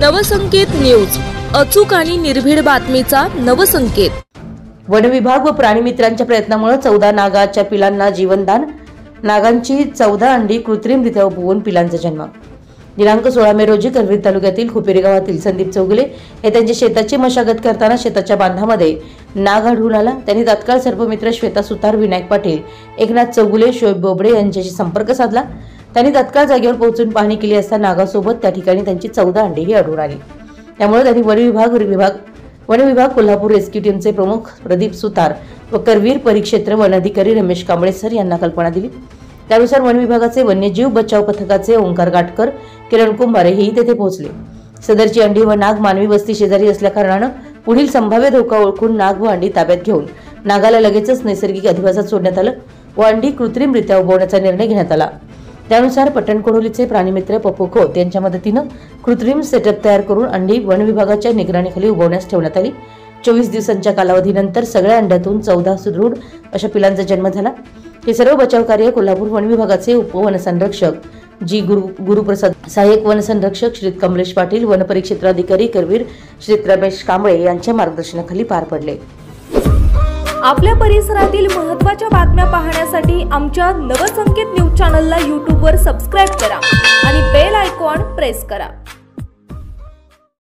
Navsanket news, अचूक आणि निर्भीड बातमीचा नवसंकेत। वन विभाग व प्राणी मित्रांच्या प्रयत्नामुळे 14 नागाच्या पिलांना जीवनदान। नागांची 14 अंडी कृत्रिमरित्या उबवून पिलांचा जन्म। दिनांक 16 मे रोजी करवीर तालुक्यातील खुपेरी गावातील संदीप चौगुले हे त्यांच्या शेताची मशागत करताना शेताच्या बांधामध्ये नाग आढळून आला। त्यांनी तात्काळ सर्पमित्र श्वेता सुतार, विनायक पाटील, एकनाथ चौगुले, शोएब बोबडे यांच्याशी संपर्क साधला। त्यांनी तात्काळ जागेवर पोहोचून पाहणी केली असता नागासोबत त्या ठिकाणी त्यांची 14 अंडीही आढळून आली। त्यामुळे त्यांनी वन विभाग कोल्हापूर रेस्क्यू टीमचे प्रमुख प्रदीप सुतार व करवीर परिक्षेत्र वन अधिकारी रमेश कांबळे सर यांना कल्पना दिली। त्यानुसार वन विभागाचे वन्यजीव बचाव पथकाचे ओंकार गाटकर, किरण कुंभारे हेही तेथे पोहोचले। सदरची अंडी व नाग मानवी वस्ती शेजारी असल्या कारणाने पुढील संभाव्य धोका ओळखून नाग व अंडी ताब्यात घेऊन नागाला लगेचच नैसर्गिक अधिवासात सोडण्यात आलं व अंडी कृत्रिमरित्या उबवण्याचा निर्णय घेण्यात आला। त्यानुसार पट्टणकोडोलीचे प्राणीमित्र पप्पू खोत यांच्या मदतीने कृत्रिम सेटअप तयार करून अंडी वन विभागाच्या निगराणीखाली उबवण्यास ठेवण्यात आली। 24 दिवसांच्या कालावधीनंतर सगळ्या अंड्यातून 14 सुदृढ अशा पिलांचा जन्म झाला। हे सर्व बचाव कार्य कोल्हापूर वन विभागाचे उपवनसंरक्षक जी गुरुप्रसाद, सहाय्यक वनसंरक्षक श्री कमलेश पाटील, वन परिक्षेत्राधिकारी करवीर श्री रमेश कांबळे यांच्या मार्गदर्शनाखाली पार पडले। आपल्या परिसरातील महत्त्वाच्या बातम्या पाहण्यासाठी आमच्या नवसंकेत न्यूज चॅनलला YouTube वर सबस्क्राइब करा आणि बेल आयकॉन प्रेस करा।